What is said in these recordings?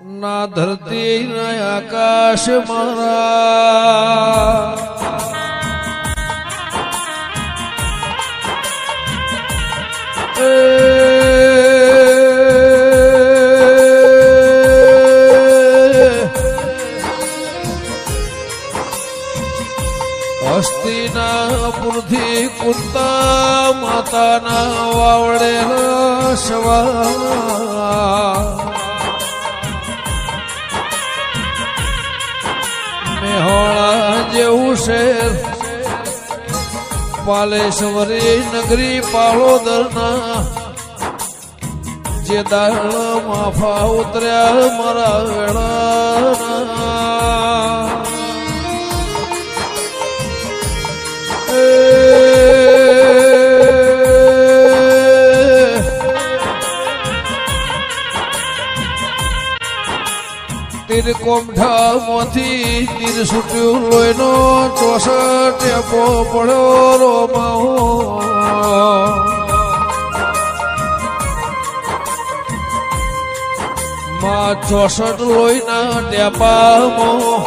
ના ધરતી ના આકાશ મારા હસ્તિનાપુરથી કુંતા માતાના વાવડેલા સવા મેહોણા જેવું શેર પાલેશ્વરી નગરી પાલોદરના જે દાળ માફા ઉતર્યા મારા વેળાના તીર કોમઠા મોથી તીર છૂટ્યું લોહીનો 64 ટેપો પડ્યો રોમાઓ માં 64 લોહીના ટેપામાં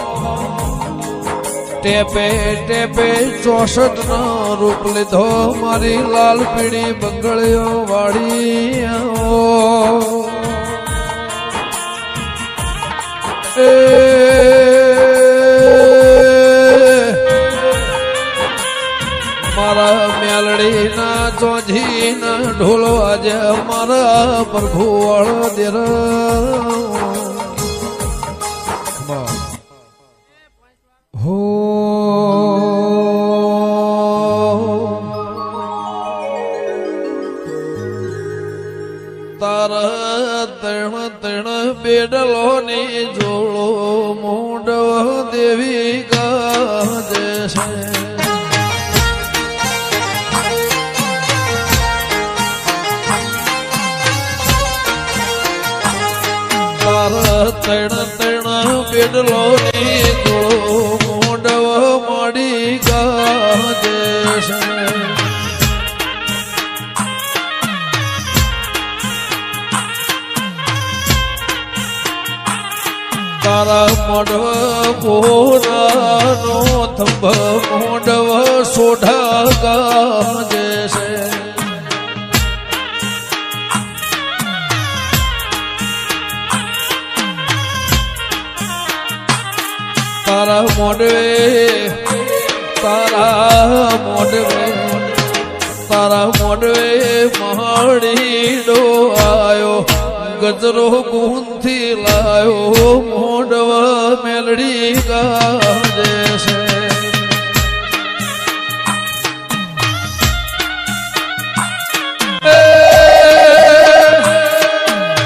ટેપે ટેપે 64 નો રૂપ લીધો મારી લાલ પીળી બંગળીઓ વાળી મારા મેલડીના ચોંધીના ઢોલ વાજે મારા પ્રભુ વાળો દેર હો તારા તણ બેડલો ની જોડો મોડવ દેવી ગાજે છે તારા તણ બેડલો ની જોડો મોડવ માડી ગાજે છે તારા મોઢવ કોરાનો થંભ મોઢવ સોઢા ગાજે છે તારા મોઢવે મહાડીડો આયો ગજરો ગુંથી લાયો મોડવા મેલડી ગાજે છે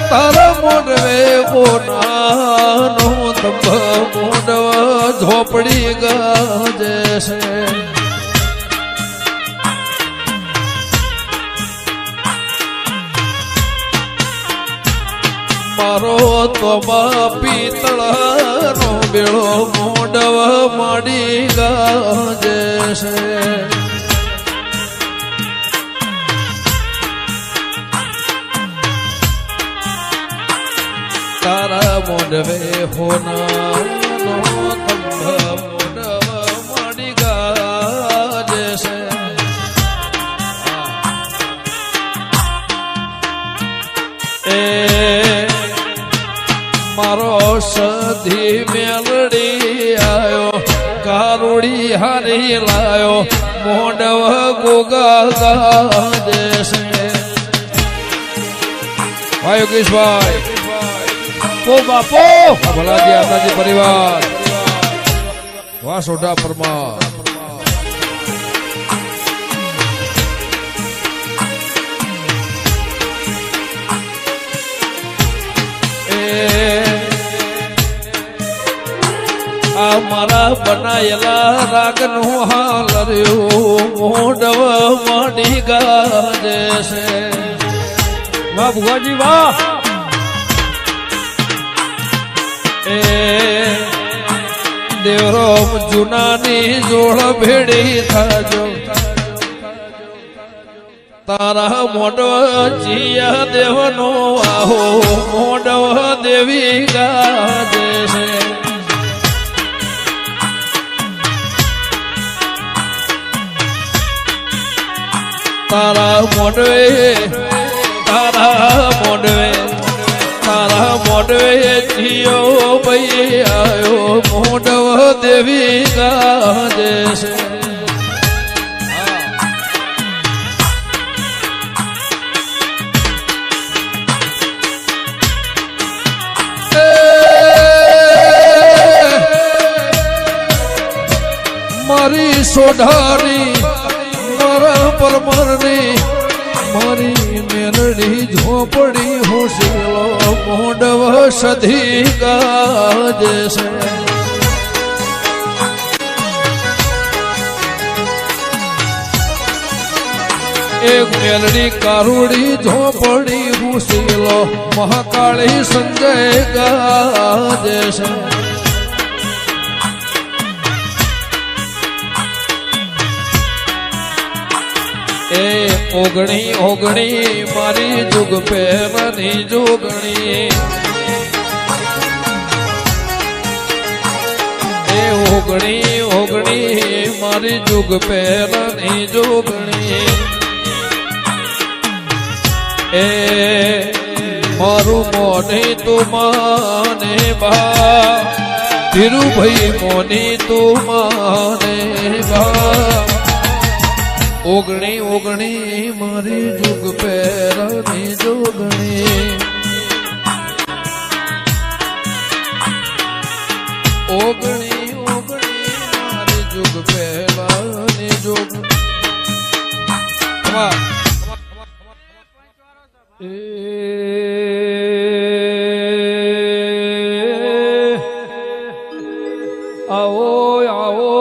તારા મોડવે કોનાનો તંબ મોડવા ઝોપડી ગાજે છે મારો તોબા પિત્તળનો બેળો મોડવ માડી ગાજે છે તારા મોડવે હોનાનો તંભ મોડવ માડી ગાજે છે મારો સધી મેલડી આયો કારુડી હારી લાયો મોડવ ગોગા ગાજે છે ભાઈ યોગેશભાઈ ઓ બાપો ભલાજી આપણાજી પરિવાર વાહ સોઢા પરમાર મારા બનાયેલા રાગનું હાલ રહ્યું મોડવ માડી ગાજે છે વાહ ભુવાજી વાહ એ દેવરો જુનાની જોડ ભેડી થાજો તારા મોડવ જીયા દેવનો આહો મોડવ દેવી ગાજે છે તારા મોડવે જીયો ભાઈ આયો મોડવ દેવી ગાજે છે મારી સોઢાની મારા પરમારની મારી મેલડી ઝોપડી હોશેલો મોડવ સધી ગાજે છે એક મેલડી કારુડી ઝોપડી હોશેલો મહાકાળી સંજય ગાજે છે એ ઓગણી ઓગણી મારી જુગ પહેલાની જોગણી એ ઓગણી ઓગણી મારી જુગ પહેલાની જોગણી એ મારું મોની તું માને બા ધીરુભાઈ મોની તું માને બા ઓગણી ઓગણી મારી જુગ પહેરાની જોગણી ઓગણી ઓગણી મારી જુગ પહેરાની જોગણી આવો આવો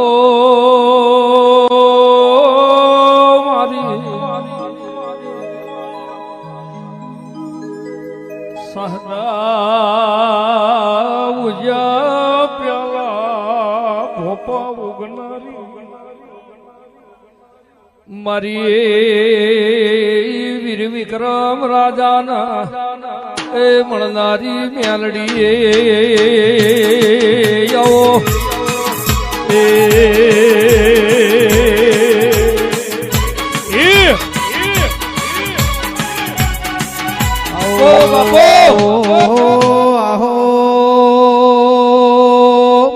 મારી વીર વિક્રમ રાજાના એ મળનારી મેલડી આવો આહો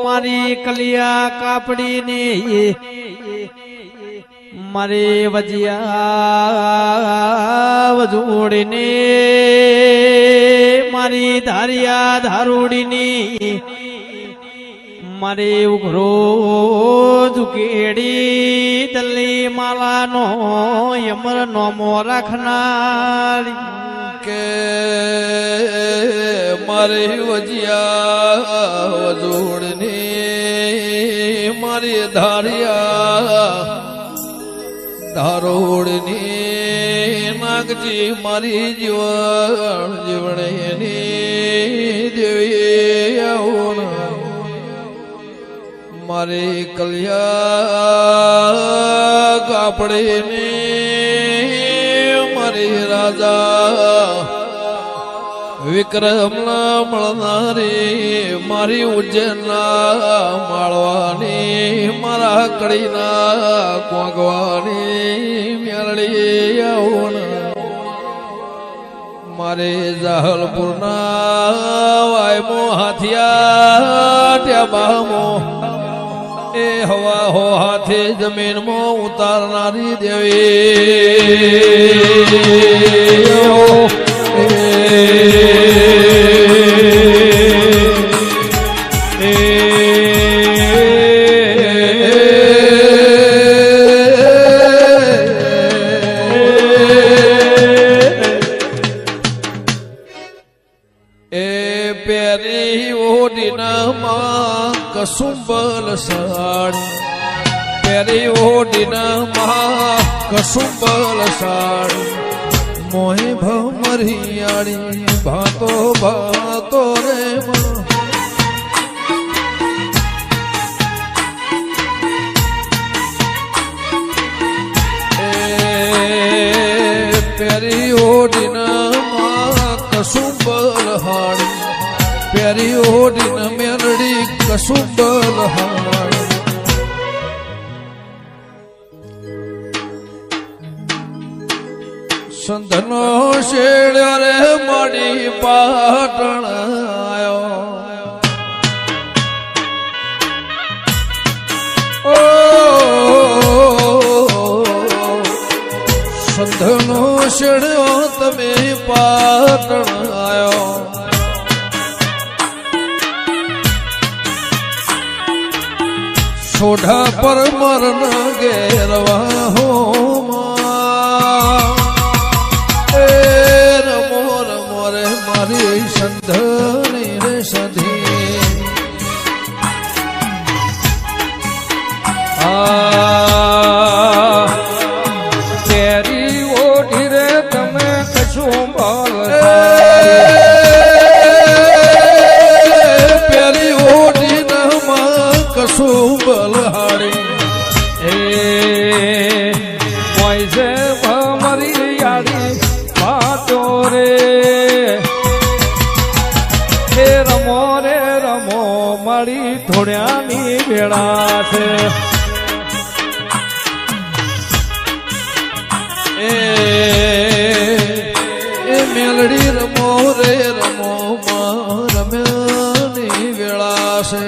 મારી કલિયા કાપડી ને મારે વજિયા વજોડીને મારી ધારિયા ધારોડીની મારે ઉઘરો ઝુકેડી દલ્લી માલાનો યમર નોમો રાખનાર કે મારી વજિયા વજોડની મારી ધારિયા ધારોડની નાગજી મારી જીવણ જીવણેની દેવી આવો મારી કલ્યા કાપડીની મારી રાજા વિક્રમના મળનારી મારી ઉજ્જૈનના માળવાની મારા કડીના કોંગવાની મેલડી આવો મારે જાહલપુરના વાયમો હાથિયા ટ્યાબામો એ હવા હો હાથે જમીનમાં ઉતારનારી દેવી પેરી ઓડીના કસુંબલ સાડી પેરી ઓડીના કસુંબલ સાડી મોહે ભમરિયાળી ભાતો ભાતો રે પેરી ઓડીના કસુંબલ હાડી પેરી ઓઢીને મેલડી કસુંબલ હાર સંધનો શેડ્યો રે માડી પાટણ આયો સંધનો શેડ્યો તમે પાટણ આયો સોઢા પર મરણ ઘેરવા હો રમો રમો રે મારી સંધની રે સધી કેરી ઓઢી રે તમે કશું બોલ પેરી ઓઢી નમાં કશું બલહાડી મોઈસે મારી યારી વાતો રે હે રમો રે રમો મારી થોડ્યાની વેળા છે એ મેલડી રમો રે રમો માં રમ્યાની વેળા છે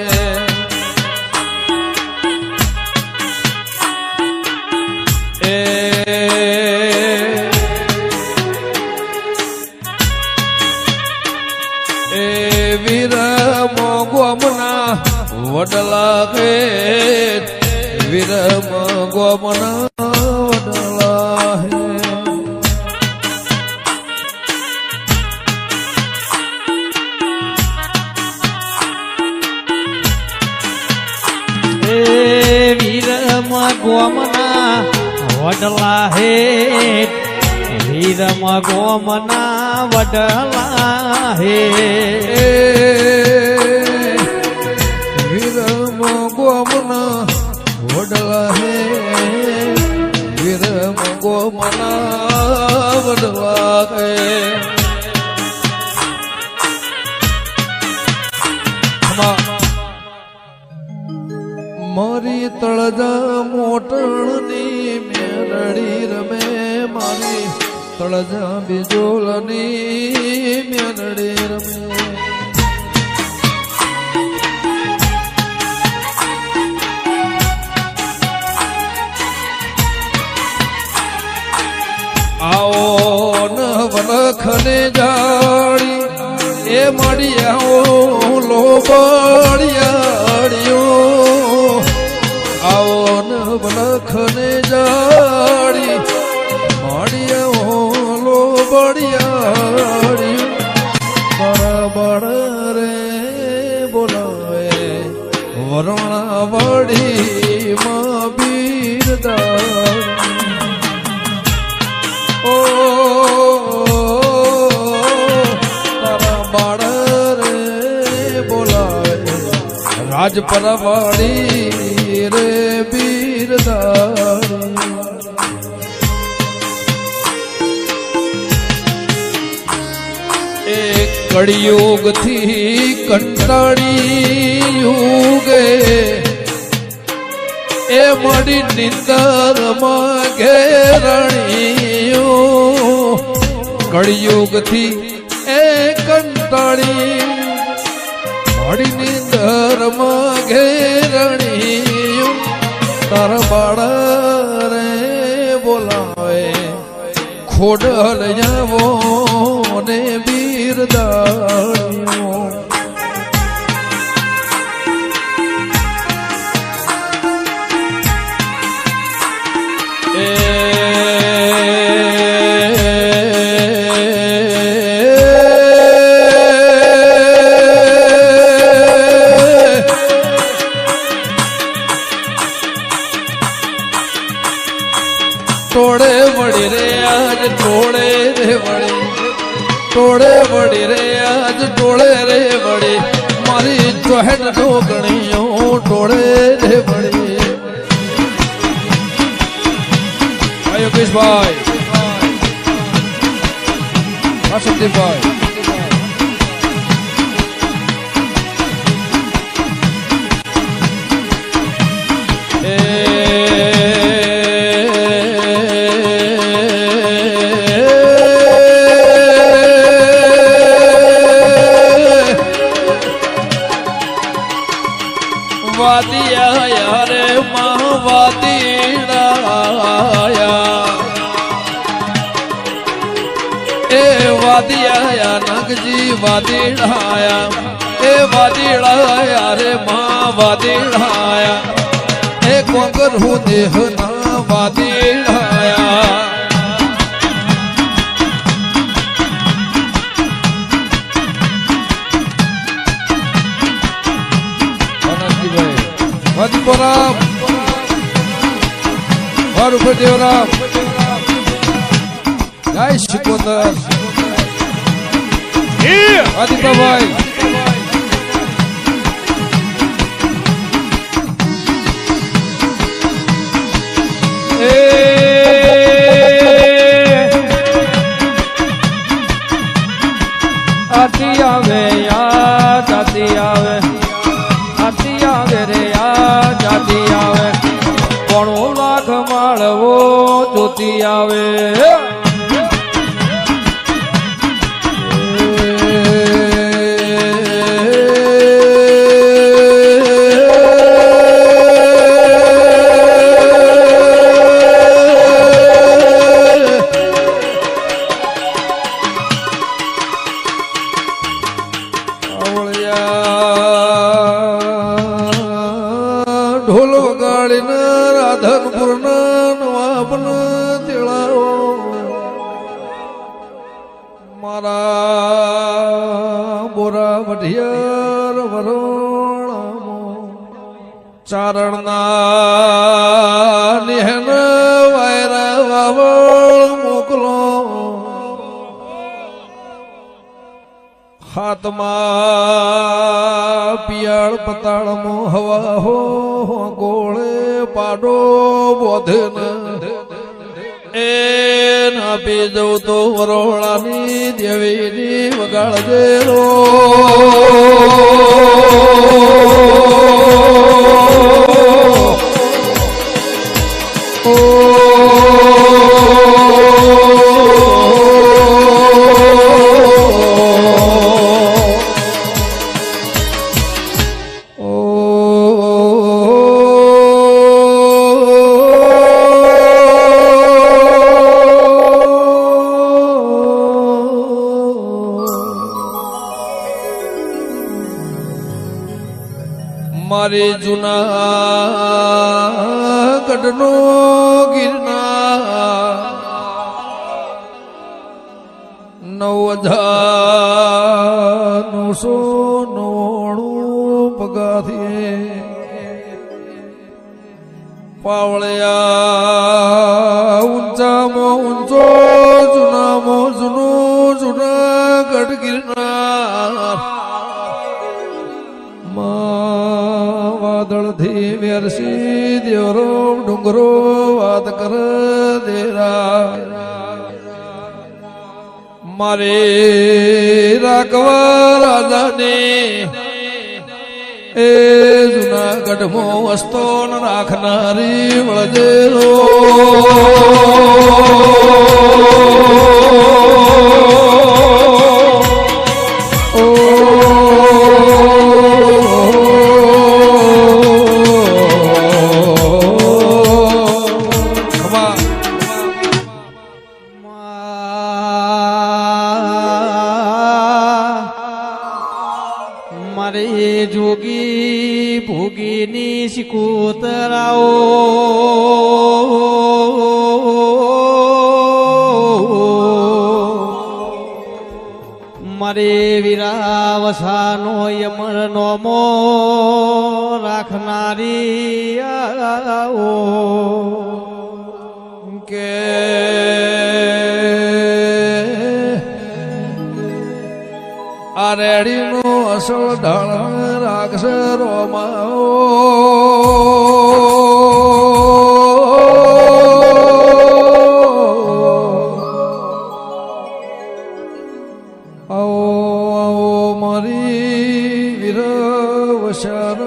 વડલા કે વિરમ ગોમના વડલા હે વીરમ ગોમના વડલા હે વીરમ ગોમના વડલા હે વિરમ ગોમના વડલા હે વિરમ ગોમના વડલા હે મારી તળજા મોટણની મેલડી રમે મારી તળજા બીજોલની મેલડી રમે આવો ન વલખને જાળી એ મળી આવો લોબડિયાળીઓ આવો ન વલખને જાળી મળી આવો લોબડિયાળીઓ બરાબર રે બોલાવે વરણા વડી માં બીરદાળી તારા બાળ રે બોલાવે રાજ પરવાડી રે બીરદારી એ કળિયુગ થી કંટાળી યુગે એ મળી નિંદર માં ઘેરણીઓ કળિયુગ થી એ કંટાળી મળી નિંદર માં ઘેરણીઓ તાર બાળ રે બોલાવે ખોડલ જાવો ને બીરદાણીઓ ટોળે વળી રે આજ ટોળે રે વળી ટોળે વળી રે આજ ટોળે રે વળી મારી ચોહેટ ઢોકણીઓ ટોળે રે વળી યોગેશભાઈ સંદીપભાઈ વાદિયા રે માં વાદીડાયા એ વાદિયા નગજી વાદીડાયા એ વાદીડાયા રે માં વાદીડાયા એ કોંગર હું દેહ ના વાદીડાયા વાદીપોરા મારું ફટેવરા જય શિકોતર આદિત્યભાઈ આતી આવે યાદ આતી આવે આતી આવે રે યાદ આતી આવે કોણો લાખ માળવો જોતી આવે ઢોલ વગાડીને રાધનપુર નવાપન તેળાવો મારા બોરા વઢિયાર વરોણામો ચારણના નિહન વાયરા વાવળ મોકલો હાથમાં પિયાળ પતાળમો હવા હો ગોળે પાડો બોધન એ ના પી જવું તો વરોળાની દેવીની વગાડજે રો મારી જૂનાગઢનો ગિરનાર 9999 પગાથી પાવળિયા ઊંચામાં ઊંચો જૂનામાં જૂનો જૂનાગઢ ગિરનાર વાદળથી વેરસી દેવરો ડુંગરો વાત કર દેરા મારે રાખવા રાજાને એ જૂનાગઢમાં વસ્તો રાખનારી વળજેરો મારે જોગી ભોગીની શિકોતરાઓ મારે વીરાવસાનો યમર નોમો રાખનારી આવો કે આ રેડીનો અસલ ઢાળ રાખશે રોમાઓ આવો આવો મારી વીરવશાર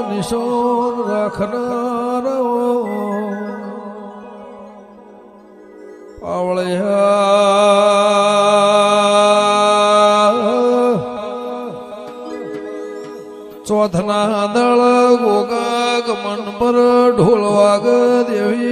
નિશોર રાખનારો પાવળિયા ચોથના દળ ગોગા આગમન પર ઢોલ વાગ દેવી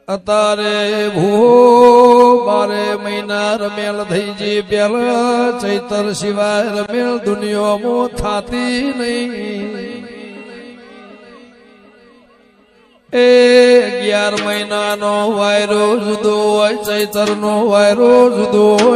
અતારે ભૂ 12 મહિના રમેલ થઈ જી પેલા ચૈતર સિવાય રમેલ દુનિયામાં થાતી નહીં એ 11 મહિનાનો વાયરો જુદો હોય ચૈતરનો વાયરો જુદો હોય